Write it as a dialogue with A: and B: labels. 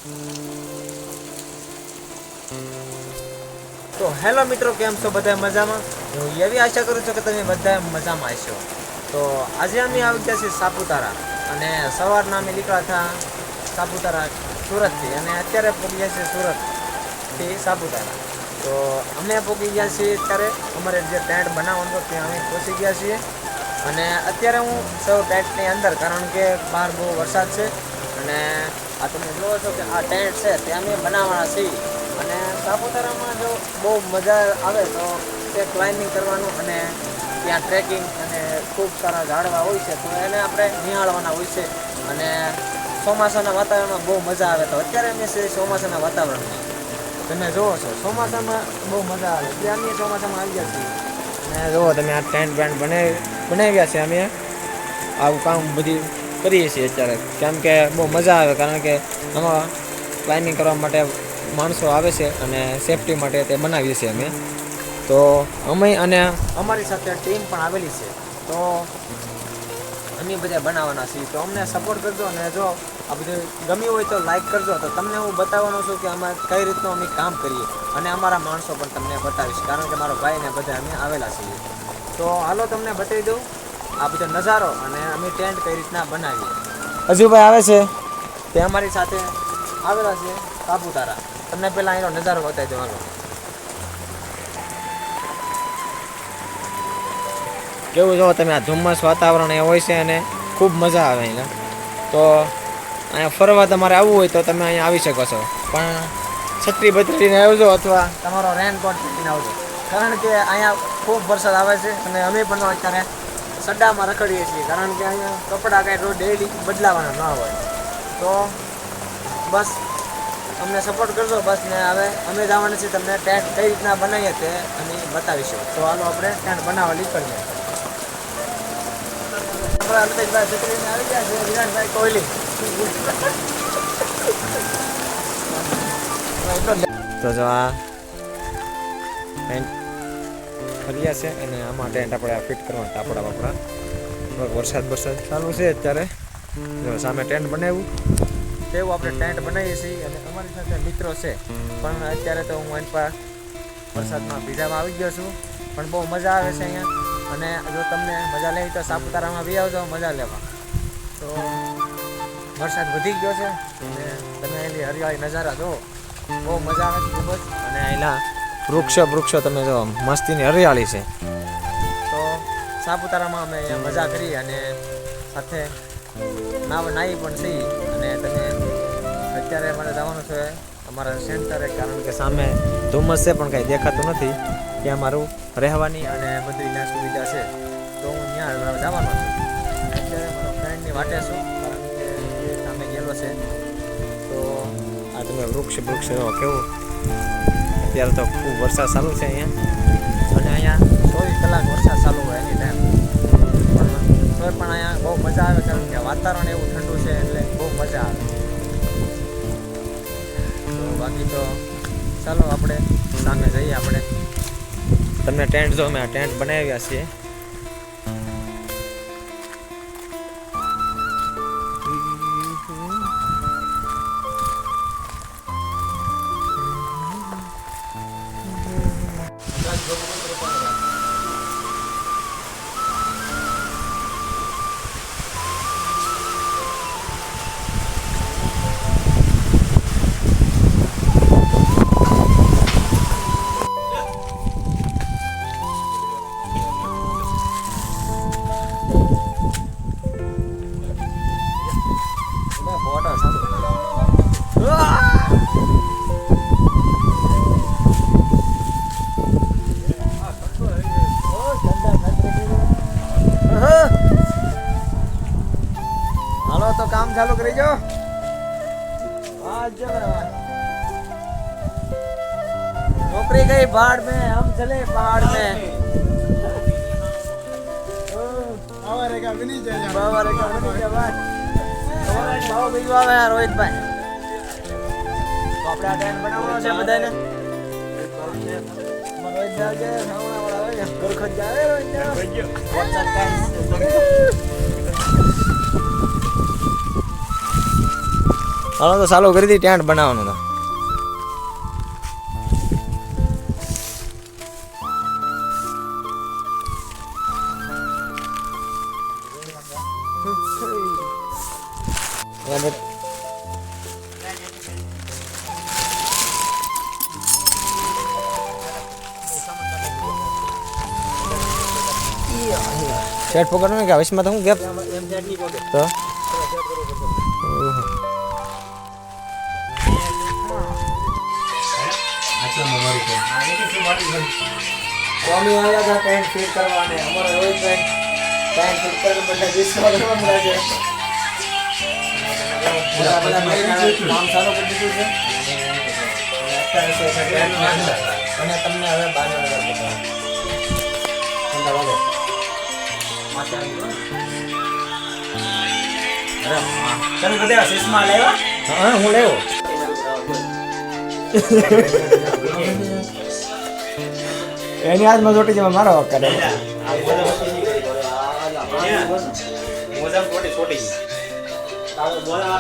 A: તો હેલો મિત્રો, કેમ છો બધા મજામાં? હું એવી આશા કરું છું કે તમે બધા મજામાં હશો. તો આજે અમે આવી ગયા છીએ સાપુતારા, અને સવારના અમે નીકળ્યા હતા સાપુતારા સુરતથી, અને અત્યારે પહોંચી ગયા છીએ સુરતથી સાપુતારા. તો અમે પહોંચી ગયા છીએ અત્યારે અમારે જે ટેન્ટ બનાવવાનો ત્યાં અમે પહોંચી ગયા છીએ. અને અત્યારે હું સૌ ટેન્ટની અંદર, કારણ કે બહાર બહુ વરસાદ છે, અને આ તમે જોવો છો કે આ ટેન્ટ છે ત્યાં અમે બનાવવાના છીએ. અને સાપુતારામાં જો બહુ મજા આવે તો તે ક્લાઇમ્બિંગ કરવાનું, અને ત્યાં ટ્રેકિંગ, અને ખૂબ સારા ઝાડવા હોય છે તો એને આપણે નિહાળવાના હોય છે. અને ચોમાસાના વાતાવરણમાં બહુ મજા આવે. તો અત્યારે અમે છીએ ચોમાસાના વાતાવરણમાં, તમે જુઓ છો ચોમાસામાં બહુ મજા આવે એટલે અમે ચોમાસામાં આવી ગયા છીએ. અને જુઓ તમે આ ટેન્ટ બેન્ટ બનાવ્યા છે. અમે આવું કામ બધી કરીએ છીએ અત્યારે, કેમ કે બહુ મજા આવે, કારણ કે આમાં ક્લાઇમ્બિંગ કરવા માટે માણસો આવે છે અને સેફટી માટે તે બનાવીએ છીએ અમે. તો અમે અને અમારી સાથે ટીમ પણ આવેલી છે, તો અમે બધા બનાવવાના છીએ. તો અમને સપોર્ટ કરજો, અને જો આ બધું ગમ્યું હોય તો લાઈક કરજો. તો તમને હું બતાવવાનો છું કે અમે કઈ રીતનું અમે કામ કરીએ, અને અમારા માણસો પણ તમને બતાવીશ, કારણ કે મારો ભાઈ ને બધા અમે આવેલા છીએ. તો હાલો તમને બતાવી દઉં આ બધો નજારો, અને અમે ટેન્ટ કઈ રીતના બનાવીએ. અજુભાઈ આવે છે, તે અમારી સાથે આવેલા છે સાપુતારા. તમને પહેલાં અહીંનો નજારો બતાવી દેવાનો. કેવું જો તમે, આ ધુમ્મસ વાતાવરણ એ હોય છે અને ખૂબ મજા આવે અહીંયા. તો અહીંયા ફરવા તમારે આવવું હોય તો તમે અહીંયા આવી શકો છો, પણ છત્રી બત્રીને આવજો, અથવા તમારો રેનકોટ પહેરીને આવજો, કારણ કે અહીંયા ખૂબ વરસાદ આવે છે. અને અમે પણ અત્યારે સડ્ડામાં રખડીએ છીએ, કારણ કે અહીંયા કપડાં કાંઈ રોજ ડેઈલી બદલાવાના ના હોય. તો બસ અમને સપોર્ટ કરજો બસ. ને હવે અમે જવાના છીએ તમને ટેન્ટ કઈ રીતના બનાવીએ તે અમે બતાવીશું. તો હાલો આપણે ટેન્ટ બનાવવા નીકળીએ. અમિતભાઈ છત્રીને આવી ગયા છે, વિરાટભાઈ કોહલી. તો જો આ ટેન્ટ ફર્યા છે, અને આમાં ટેન્ટ આપણે ફિટ કરવા તાપડા બાપડા. વરસાદ ચાલુ છે અત્યારે. જો સામે ટેન્ટ બનાવ્યું તેવું આપણે ટેન્ટ બનાવીએ છીએ. અને અમારી સાથે મિત્રો છે, પણ અત્યારે તો હું એની પર વરસાદમાં ભીજામાં આવી ગયો છું, પણ બહુ મજા આવે છે અહીંયા. અને જો તમને મજા લેવી તો સાપુતારામાં બી આવજો મજા લેવા. તો વરસાદ વધી ગયો છે, અને તમે એની હરિયાળી નજારા જુઓ, બહુ મજા આવે છે ખૂબ જ. અને અહીંના વૃક્ષો તમે જો મસ્તીની હરિયાળી છે. તો સાપુતારામાં અમે અહીંયા મજા કરી, અને સાથે નાહી પણ છીએ. અને તમે અત્યારે અમારે જવાનું છે અમારા સેન્ટરે, કારણ કે સામે ધુમ્મસ છે પણ કાંઈ દેખાતું નથી. ત્યાં મારું રહેવાની અને બધી ત્યાં સુવિધા છે, તો હું ત્યાં જવાનો છું. અત્યારે મારા ફ્રેન્ડની વાટે છું, કારણ કે સામે ગયેલો છે. તો આ તમે વૃક્ષ કેવું અત્યારે તો ખૂબ વરસાદ ચાલુ છે અહીંયા, અને અહીંયા 24 કલાક વરસાદ ચાલુ હોય એની ટાઈમ. તોય પણ અહીંયા બહુ મજા આવે, કારણ કે વાતાવરણ એવું ઠંડુ છે એટલે બહુ મજા આવે. તો બાકી તો ચાલો આપણે સામે જઈએ. આપણે તમને ટેન્ટ જો, મેં ટેન્ટ બનાવ્યા છીએ. હાલો તો કામ ચાલુ કરી જો. नौकरी गई बाढ़ में, हम चले पहाड़ में. રોહિતભાઈ, તો આપણે આ ટેન્ટ બનાવવાનો છે બધાને. હાલો તો ચાલુ કરી દી ટેન્ટ બનાવવાનું તો શેડ પકડો ને કે વિશમાં તો હું ગેપ તો સ્વામી આવ્યા હતા ટેન્ટ ફિટ કરવા ને અમારા રોહિતભાઈ ટેન્ટ ફિટ કરીને બધા ડિસ્કાઉન્ટ કરવા મળે છે કામ સારું કરી દીધું છે અને તમને હવે 12 બતાવો તમે બધા સિસ્ટમાં લેવા હા હું લેવો એની હાથમાં જોટી જવા મારો હક કરે મોજા છોટી છોટી બોલા